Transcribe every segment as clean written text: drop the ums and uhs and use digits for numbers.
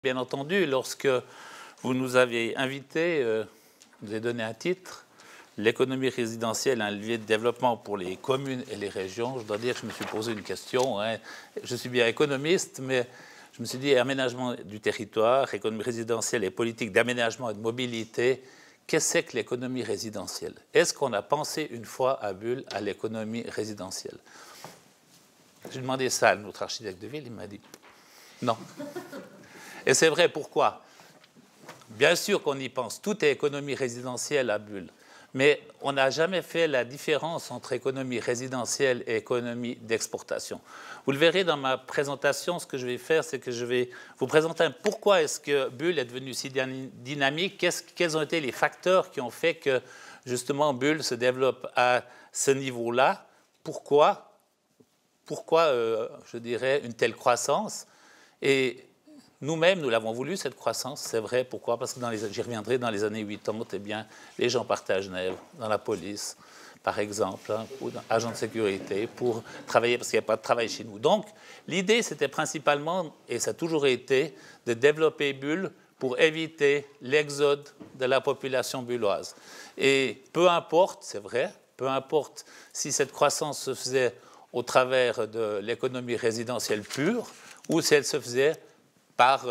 Bien entendu, lorsque vous nous avez invités, vous avez donné un titre, l'économie résidentielle, un levier de développement pour les communes et les régions. Je dois dire que je me suis posé une question. Je suis bien économiste, mais je me suis dit aménagement du territoire, économie résidentielle et politique d'aménagement et de mobilité. Qu'est-ce que c'est que l'économie résidentielle? Est-ce qu'on a pensé une fois à Bulle à l'économie résidentielle? J'ai demandé ça à notre architecte de ville, il m'a dit non. Et c'est vrai, pourquoi? Bien sûr qu'on y pense, tout est économie résidentielle à Bulle, mais on n'a jamais fait la différence entre économie résidentielle et économie d'exportation. Vous le verrez dans ma présentation, ce que je vais faire, c'est que je vais vous présenter pourquoi est-ce que Bulle est devenue si dynamique, quels ont été les facteurs qui ont fait que justement Bulle se développe à ce niveau-là, pourquoi je dirais, une telle croissance. Et nous-mêmes, nous l'avons voulu, cette croissance, c'est vrai. Pourquoi? Parce que j'y reviendrai, dans les années 80, eh bien, les gens partaient à Genève, dans la police, par exemple, ou dans agents de sécurité, pour travailler, parce qu'il n'y a pas de travail chez nous. Donc, l'idée, c'était principalement, et ça a toujours été, de développer Bulle pour éviter l'exode de la population bulloise. Et peu importe, c'est vrai, peu importe si cette croissance se faisait au travers de l'économie résidentielle pure, ou si elle se faisait par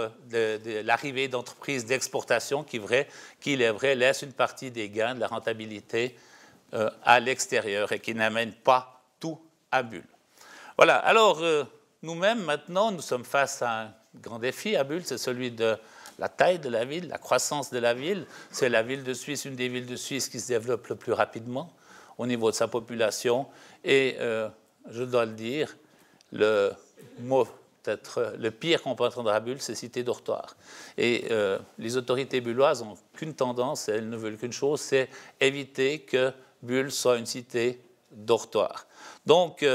l'arrivée d'entreprises d'exportation qui, il est vrai, laissent une partie des gains, de la rentabilité à l'extérieur et qui n'amènent pas tout à Bulle. Voilà, alors nous-mêmes, maintenant, nous sommes face à un grand défi à Bulle, c'est celui de la taille de la ville, la croissance de la ville. C'est la ville de Suisse, une des villes de Suisse qui se développe le plus rapidement au niveau de sa population. Et je dois le dire, le mot peut-être le pire qu'on peut entendre à Bulle, c'est cité dortoir. Et les autorités bulloises n'ont qu'une tendance, elles ne veulent qu'une chose, c'est éviter que Bulle soit une cité dortoir. Donc,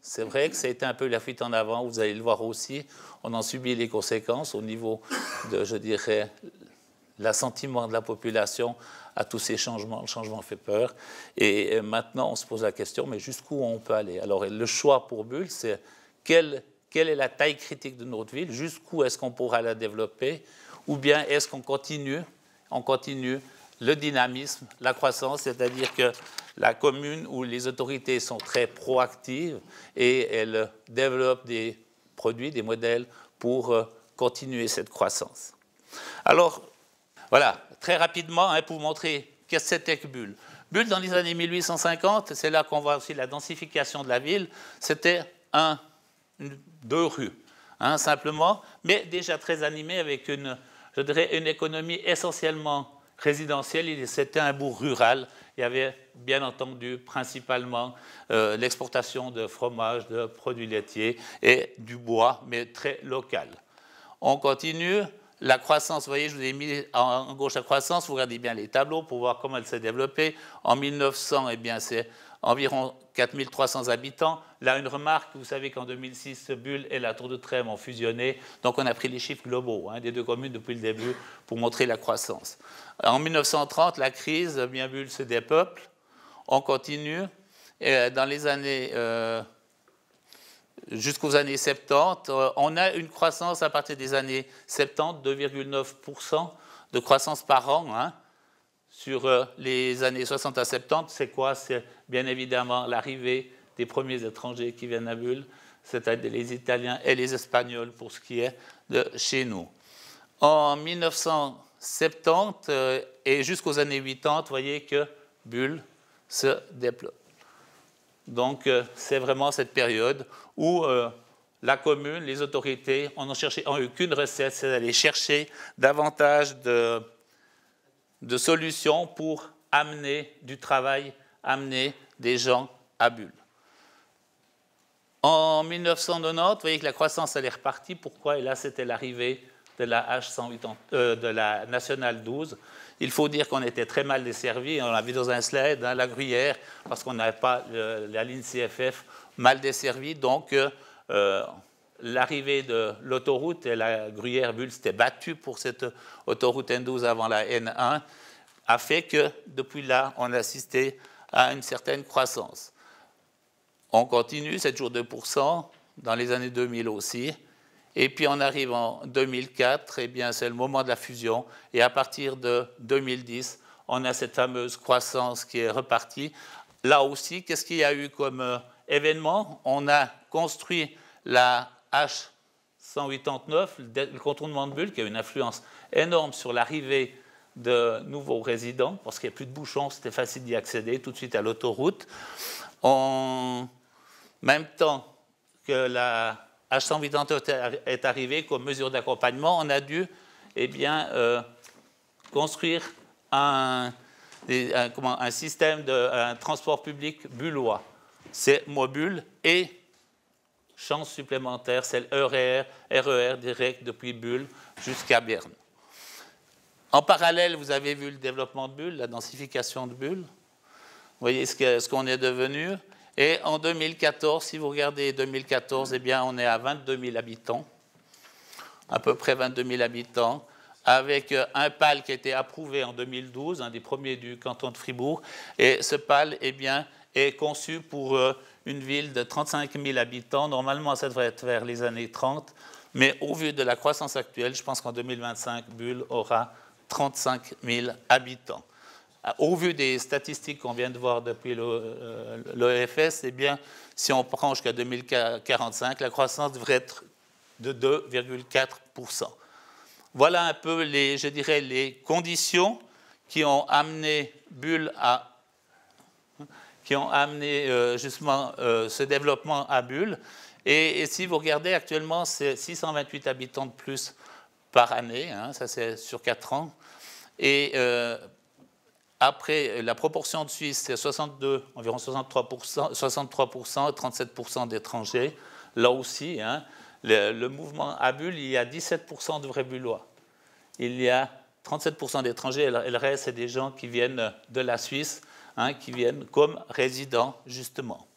c'est vrai que ça a été un peu la fuite en avant, vous allez le voir aussi, on en subit les conséquences au niveau de, je dirais, l'assentiment de la population à tous ces changements. Le changement fait peur. Et maintenant, on se pose la question, mais jusqu'où on peut aller? Alors, le choix pour Bulle, c'est quelle est la taille critique de notre ville, jusqu'où est-ce qu'on pourra la développer, ou bien est-ce qu'on continue le dynamisme, la croissance, c'est-à-dire que la commune où les autorités sont très proactives et elles développent des produits, des modèles pour continuer cette croissance. Alors, voilà, très rapidement, pour vous montrer qu'est-ce que c'était que Bulle. Bulle, dans les années 1850, c'est là qu'on voit aussi la densification de la ville, c'était deux rues, simplement, mais déjà très animé avec une économie essentiellement résidentielle. C'était un bourg rural. Il y avait bien entendu principalement l'exportation de fromage, de produits laitiers et du bois, mais très local. On continue. La croissance, vous voyez, je vous ai mis en gauche la croissance, vous regardez bien les tableaux pour voir comment elle s'est développée. En 1900, eh bien, c'est environ 4300 habitants. Là, une remarque, vous savez qu'en 2006, Bulle et la Tour de Trême ont fusionné. Donc, on a pris les chiffres globaux des deux communes depuis le début pour montrer la croissance. En 1930, la crise, bien Bulle se dépeuple. On continue. Et dans les années... jusqu'aux années 70, on a une croissance à partir des années 70, 2,9% de croissance par an. Sur les années 60 à 70, c'est quoi? C'est bien évidemment l'arrivée des premiers étrangers qui viennent à Bulle, c'est-à-dire les Italiens et les Espagnols pour ce qui est de chez nous. En 1970 et jusqu'aux années 80, vous voyez que Bulle se développe. Donc, c'est vraiment cette période où la commune, les autorités ont eu qu'une recette, c'est d'aller chercher davantage de solutions pour amener du travail, amener des gens à Bulle. En 1990, vous voyez que la croissance elle est repartie. Pourquoi? Et là, c'était l'arrivée de la H180, de la Nationale 12. Il faut dire qu'on était très mal desservis. On l'a vu dans un slide, la Gruyère, parce qu'on n'avait pas la ligne CFF mal desservie. Donc, l'arrivée de l'autoroute, et la Gruyère-Bulle s'était battue pour cette autoroute N12 avant la N1, a fait que, depuis là, on assistait à une certaine croissance. On continue, c'est toujours 2%, dans les années 2000 aussi. Et puis on arrive en 2004, eh bien c'est le moment de la fusion. Et à partir de 2010, on a cette fameuse croissance qui est repartie. Là aussi, qu'est-ce qu'il y a eu comme événement? On a construit la H189, le contournement de Bulle, qui a une influence énorme sur l'arrivée de nouveaux résidents, parce qu'il n'y a plus de bouchons, c'était facile d'y accéder tout de suite à l'autoroute. En même temps que la H189 est arrivée comme mesure d'accompagnement, on a dû construire un système de transport public bullois. C'est Mobule et chance supplémentaire, c'est le RER direct depuis Bulle jusqu'à Berne. En parallèle, vous avez vu le développement de Bulle, la densification de Bulle. Vous voyez ce qu'on est devenu. Et en 2014, si vous regardez 2014, eh bien, on est à 22 000 habitants, à peu près 22 000 habitants, avec un PAL qui a été approuvé en 2012, un des premiers du canton de Fribourg. Et ce PAL est conçu pour une ville de 35 000 habitants. Normalement, ça devrait être vers les années 30. Mais au vu de la croissance actuelle, je pense qu'en 2025, Bulle aura 35 000 habitants. Au vu des statistiques qu'on vient de voir depuis l'OFS, eh bien, si on prend jusqu'à 2045, la croissance devrait être de 2,4%. Voilà un peu, je dirais, les conditions qui ont amené Bulle justement ce développement à Bulle. Et si vous regardez actuellement, c'est 628 habitants de plus par année, hein, ça c'est sur 4 ans. Et après, la proportion de Suisses, c'est 62, environ 63%, 37% d'étrangers. Là aussi, hein, le mouvement à Bulle, il y a 17% de vrais Bullois. Il y a 37% d'étrangers, et le reste, c'est des gens qui viennent de la Suisse, hein, qui viennent comme résidents, justement.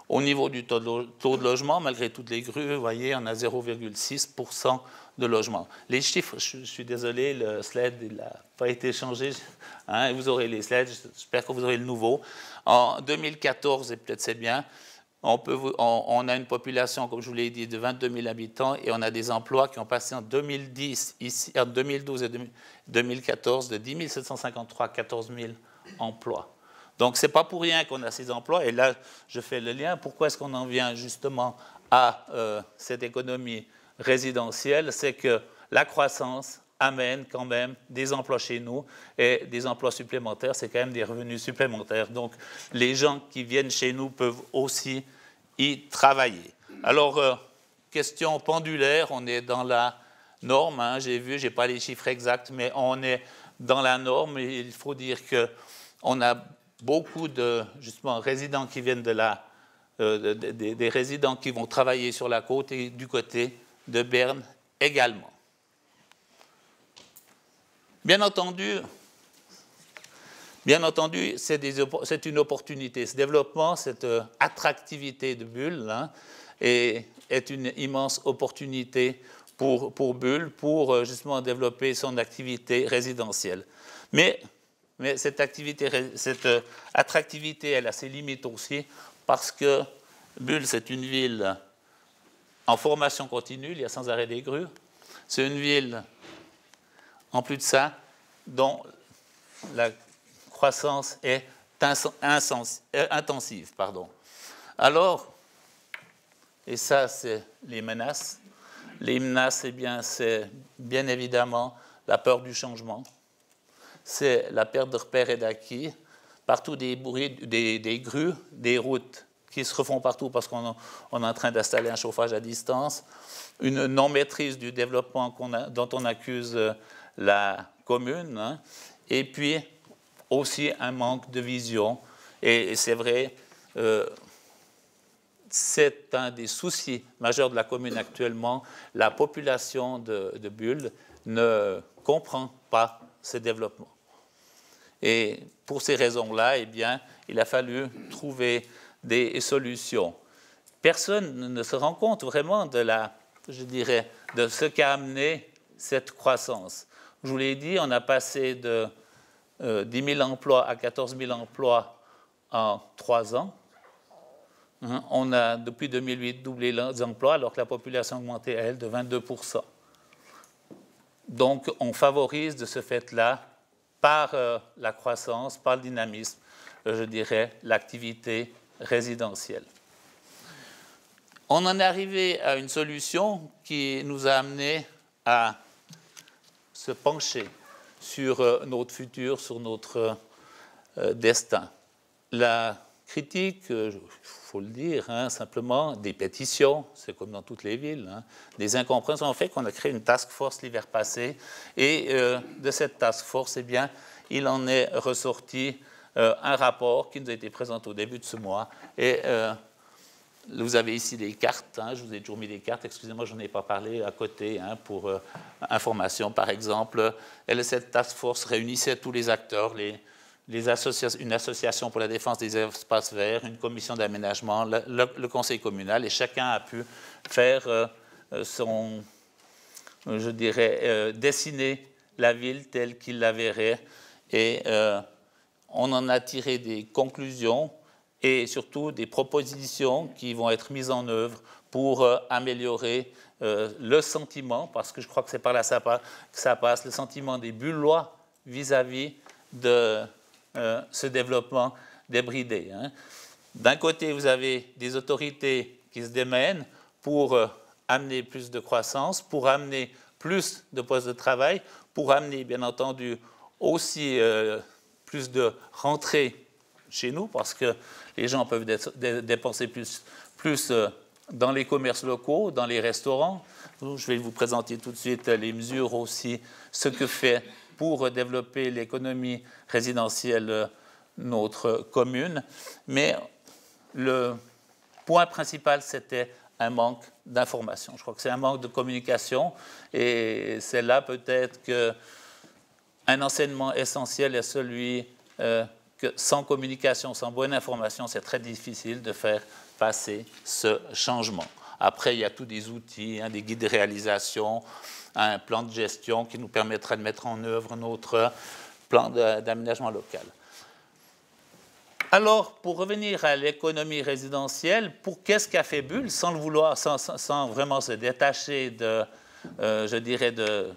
Au niveau du taux de logement, malgré toutes les grues, vous voyez, on a 0,6% de logement. Les chiffres, je suis désolé, le slide n'a pas été changé. Hein, vous aurez les slides, j'espère que vous aurez le nouveau. En 2014, et peut-être c'est bien, on a une population, comme je vous l'ai dit, de 22 000 habitants et on a des emplois qui ont passé en 2012 et 2014 de 10 753 à 14 000 emplois. Donc, ce n'est pas pour rien qu'on a ces emplois. Et là, je fais le lien. Pourquoi est-ce qu'on en vient justement à cette économie résidentielle? C'est que la croissance amène quand même des emplois chez nous et des emplois supplémentaires, c'est quand même des revenus supplémentaires. Donc, les gens qui viennent chez nous peuvent aussi y travailler. Alors, question pendulaire, on est dans la norme. Hein, j'ai vu, je n'ai pas les chiffres exacts, mais on est dans la norme. Et il faut dire qu'on a beaucoup de justement résidents qui viennent des résidents qui vont travailler sur la côte et du côté de Berne également. Bien entendu, c'est une opportunité. Ce développement, cette attractivité de Bulle, hein, est une immense opportunité pour Bulle, pour justement développer son activité résidentielle. Mais cette attractivité, elle a ses limites aussi, parce que Bulle, c'est une ville en formation continue, il y a sans arrêt des grues. C'est une ville, en plus de ça, dont la croissance est intensive. Alors, et ça, c'est les menaces. Les menaces, eh bien, c'est bien évidemment la peur du changement. C'est la perte de repères et d'acquis, partout des grues, des routes qui se refont partout parce qu'on est en train d'installer un chauffage à distance, une non-maîtrise du développement dont on accuse la commune, hein, et puis aussi un manque de vision. Et c'est vrai, c'est un des soucis majeurs de la commune actuellement. La population de Bulle ne comprend pas ce développement. Et pour ces raisons-là, eh bien, il a fallu trouver des solutions. Personne ne se rend compte vraiment de ce qu'a amené cette croissance. Je vous l'ai dit, on a passé de 10 000 emplois à 14 000 emplois en 3 ans. On a, depuis 2008, doublé les emplois, alors que la population a augmenté, elle, de 22%. Donc, on favorise de ce fait-là, par la croissance, par le dynamisme, je dirais, l'activité résidentielle. On en est arrivé à une solution qui nous a amené à se pencher sur notre futur, sur notre destin. La critique, il faut le dire, simplement, des pétitions, c'est comme dans toutes les villes, des incompréhensions ont fait qu'on a créé une task force l'hiver passé, et de cette task force, eh bien, il en est ressorti un rapport qui nous a été présenté au début de ce mois, et vous avez ici des cartes, je vous ai toujours mis des cartes, excusez-moi, je n'en ai pas parlé à côté, pour information, par exemple. Cette task force réunissait tous les acteurs, une association pour la défense des espaces verts, une commission d'aménagement, le conseil communal, et chacun a pu faire je dirais, dessiner la ville telle qu'il la verrait, et on en a tiré des conclusions et surtout des propositions qui vont être mises en œuvre pour améliorer le sentiment, parce que je crois que c'est par là que ça passe, le sentiment des Bullois vis-à-vis de ce développement débridé. D'un côté, vous avez des autorités qui se démènent pour amener plus de croissance, pour amener plus de postes de travail, pour amener, bien entendu, aussi plus de rentrées chez nous, parce que les gens peuvent dépenser plus dans les commerces locaux, dans les restaurants. Je vais vous présenter tout de suite les mesures aussi, ce que fait pour développer l'économie résidentielle notre commune. Mais le point principal, c'était un manque d'information. Je crois que c'est un manque de communication, et c'est là peut-être qu'un enseignement essentiel est celui que sans communication, sans bonne information, c'est très difficile de faire passer ce changement. Après, il y a tous des outils, des guides de réalisation, un plan de gestion qui nous permettra de mettre en œuvre notre plan d'aménagement local. Alors, pour revenir à l'économie résidentielle, qu'est-ce qu'a fait Bull, sans le vouloir, sans vraiment se détacher de, je dirais, de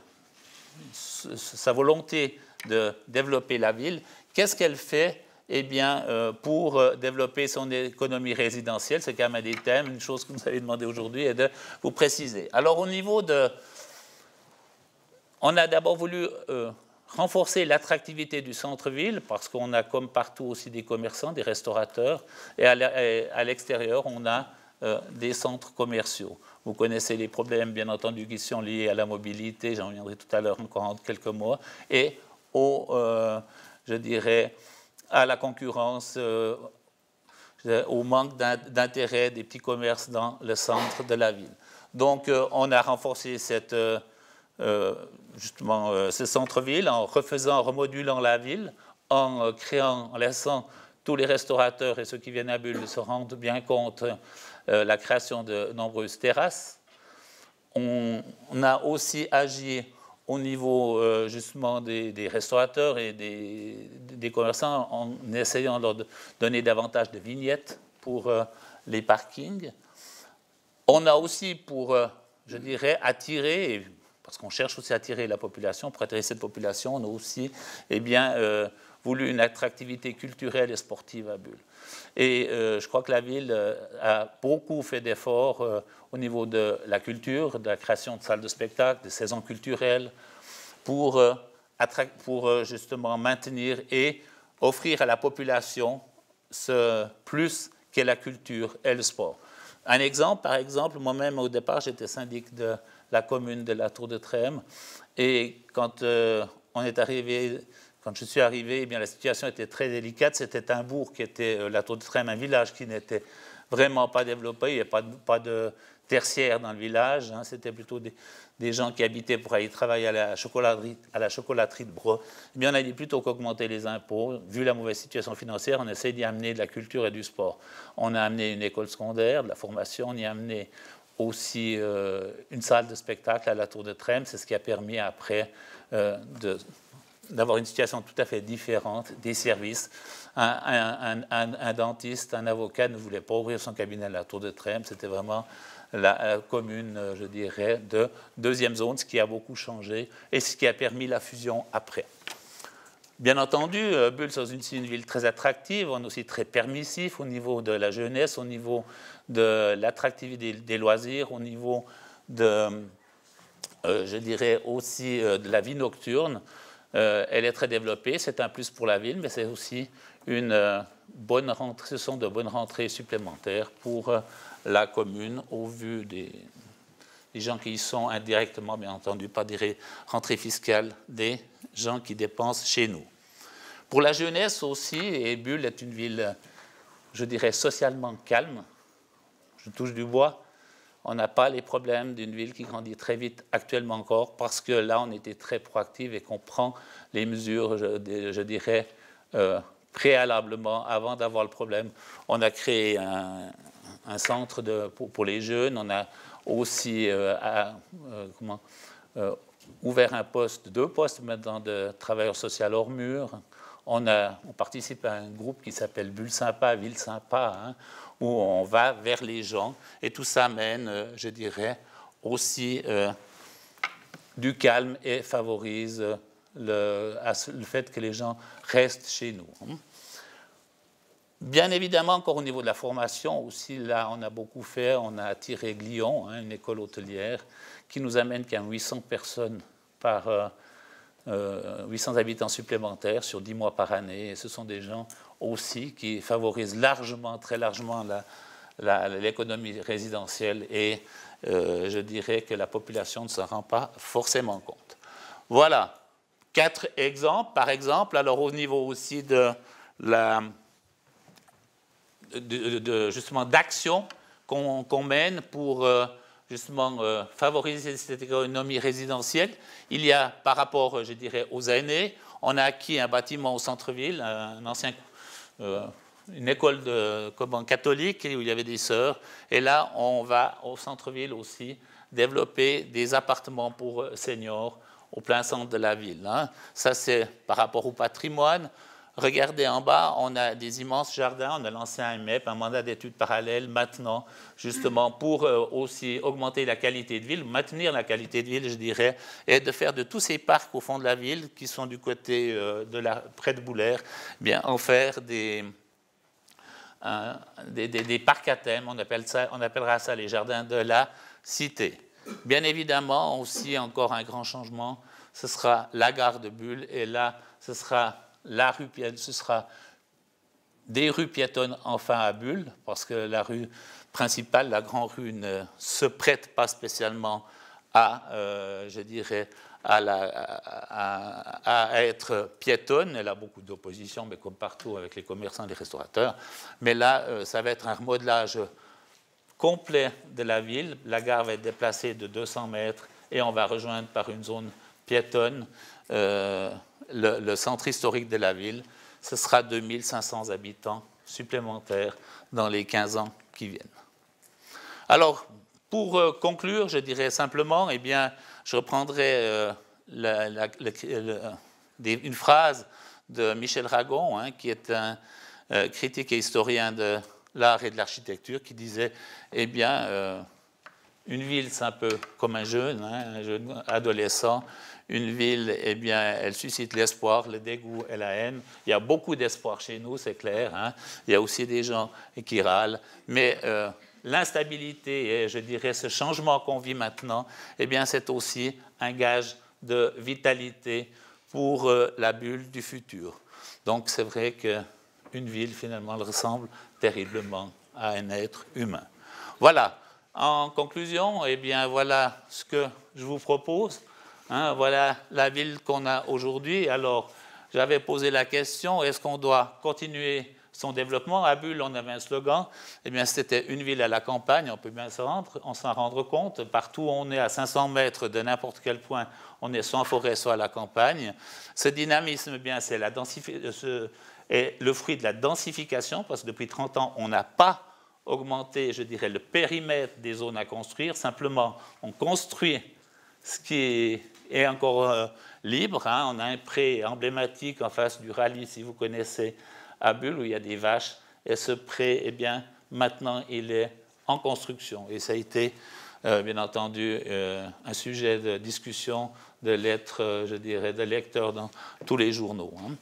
sa volonté de développer la ville, qu'est-ce qu'elle fait pour développer son économie résidentielle? C'est quand même un des thèmes, une chose que vous avez demandé aujourd'hui est de vous préciser. Alors, au niveau de... On a d'abord voulu renforcer l'attractivité du centre-ville, parce qu'on a comme partout aussi des commerçants, des restaurateurs, et à l'extérieur, on a des centres commerciaux. Vous connaissez les problèmes, bien entendu, qui sont liés à la mobilité, j'en reviendrai tout à l'heure encore en quelques mots, et je dirais, à la concurrence, au manque d'intérêt des petits commerces dans le centre de la ville. Donc, on a renforcé justement ce centre-ville en remodulant la ville, en laissant tous les restaurateurs et ceux qui viennent à Bull se rendre bien compte la création de nombreuses terrasses. On a aussi agi au niveau justement des restaurateurs et des commerçants en essayant de leur donner davantage de vignettes pour les parkings. On a aussi pour, je dirais, attirer, parce qu'on cherche aussi à attirer la population, pour attirer cette population, on a aussi voulu une attractivité culturelle et sportive à Bull. Et je crois que la ville a beaucoup fait d'efforts au niveau de la culture, de la création de salles de spectacle, de saisons culturelles, pour justement maintenir et offrir à la population ce plus qu'est la culture et le sport. Un exemple, par exemple, moi-même au départ, j'étais syndic de la commune de la Tour de Trême, et quand je suis arrivé, la situation était très délicate. C'était un bourg qui était la Tour de Trême, un village qui n'était vraiment pas développé. Il n'y avait pas de tertiaire dans le village. C'était plutôt des gens qui habitaient pour aller travailler à la chocolaterie de Braux. On a dit plutôt qu'augmenter les impôts. Vu la mauvaise situation financière, on essaie d'y amener de la culture et du sport. On a amené une école secondaire, de la formation. On y a amené aussi une salle de spectacle à la Tour de Trême. C'est ce qui a permis après d'avoir une situation tout à fait différente des services. Un dentiste, un avocat ne voulait pas ouvrir son cabinet à la Tour de Trême, c'était vraiment la commune, je dirais, de deuxième zone, ce qui a beaucoup changé et ce qui a permis la fusion après. Bien entendu, Bulle, c'est aussi une ville très attractive, on est aussi très permissif au niveau de la jeunesse, au niveau de l'attractivité des loisirs, au niveau de, je dirais aussi, de la vie nocturne. Elle est très développée, c'est un plus pour la ville, mais c'est aussi une bonne rentrée, ce sont de bonnes rentrées supplémentaires pour la commune au vu des gens qui y sont indirectement, bien entendu, par des rentrées fiscales des gens qui dépensent chez nous. Pour la jeunesse aussi, et Bulle est une ville, je dirais, socialement calme. Je touche du bois. On n'a pas les problèmes d'une ville qui grandit très vite actuellement encore, parce que là, on était très proactif et qu'on prend les mesures, je dirais, préalablement, avant d'avoir le problème. On a créé un centre pour les jeunes. On a aussi ouvert deux postes maintenant de travailleurs sociaux hors mur. On participe à un groupe qui s'appelle Bulle Sympa, Ville Sympa, hein, où on va vers les gens. Et tout ça mène, je dirais, aussi du calme et favorise le fait que les gens restent chez nous. Bien évidemment, encore au niveau de la formation, aussi, là, on a beaucoup fait. On a attiré Glion, hein, une école hôtelière, qui nous amène qu'il y a 800 personnes 800 habitants supplémentaires sur 10 mois par année. Et ce sont des gens aussi qui favorisent largement, très largement l'économie résidentielle et je dirais que la population ne s'en rend pas forcément compte. Voilà 4 exemples. Par exemple, alors au niveau aussi justement d'action qu'on mène pour justement favoriser cette économie résidentielle. Il y a, par rapport, je dirais, aux aînés, on a acquis un bâtiment au centre-ville, une école catholique où il y avait des sœurs. Et là, on va au centre-ville aussi développer des appartements pour seniors au plein centre de la ville. Hein. Ça, c'est par rapport au patrimoine. Regardez en bas, on a des immenses jardins, on a lancé un MEP, un mandat d'études parallèle maintenant, justement pour aussi augmenter la qualité de ville, maintenir la qualité de ville, je dirais, et de faire de tous ces parcs au fond de la ville, qui sont du côté près de Boulaire, bien en faire des parcs à thème, on appellera ça les jardins de la cité. Bien évidemment, aussi encore un grand changement, ce sera la gare de Bulle, et là, ce sera des rues piétonnes enfin à Bulle, parce que la rue principale, la grande rue, ne se prête pas spécialement à, je dirais, à être piétonne. Elle a beaucoup d'opposition, mais comme partout avec les commerçants et les restaurateurs. Mais là, ça va être un remodelage complet de la ville. La gare va être déplacée de 200 mètres et on va rejoindre par une zone piétonne le centre historique de la ville. Ce sera 2500 habitants supplémentaires dans les 15 ans qui viennent. Alors, pour conclure, je dirais simplement, eh bien, je reprendrai une phrase de Michel Ragon, hein, qui est un critique et historien de l'art et de l'architecture, qui disait, eh bien, une ville, c'est un peu comme un jeune adolescent. Une ville, eh bien, elle suscite l'espoir, le dégoût et la haine. Il y a beaucoup d'espoir chez nous, c'est clair. Hein. Il y a aussi des gens qui râlent. Mais l'instabilité et, je dirais, ce changement qu'on vit maintenant, eh bien, c'est aussi un gage de vitalité pour la bulle du futur. Donc, c'est vrai qu'une ville, finalement, elle ressemble terriblement à un être humain. Voilà. En conclusion, eh bien, voilà ce que je vous propose. Hein, voilà la ville qu'on a aujourd'hui. Alors, j'avais posé la question, est-ce qu'on doit continuer son développement? À Bulle, on avait un slogan, eh bien, c'était une ville à la campagne, on peut bien s'en rendre compte. Partout où on est à 500 mètres de n'importe quel point, on est soit en forêt, soit à la campagne. Ce dynamisme, eh bien, c'est le fruit de la densification, parce que depuis 30 ans, on n'a pas augmenté, je dirais, le périmètre des zones à construire. Simplement, on construit ce qui est encore libre. Hein. On a un pré emblématique en face du rallye, si vous connaissez, à Bulle, où il y a des vaches. Et ce pré, eh bien, maintenant, il est en construction. Et ça a été, bien entendu, un sujet de discussion, de lettres, je dirais, de lecteurs dans tous les journaux. Hein.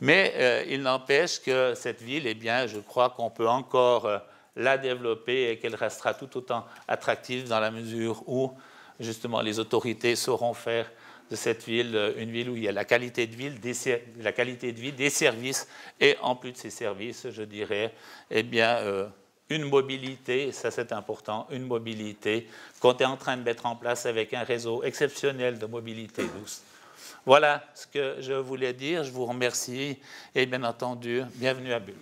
Mais il n'empêche que cette ville, eh bien, je crois qu'on peut encore la développer et qu'elle restera tout autant attractive dans la mesure où, justement, les autorités sauront faire de cette ville une ville où il y a la qualité de vie, des services, et en plus de ces services, je dirais, eh bien, une mobilité, ça c'est important, une mobilité qu'on est en train de mettre en place avec un réseau exceptionnel de mobilité douce. Voilà ce que je voulais dire. Je vous remercie et bien entendu, bienvenue à Bulle.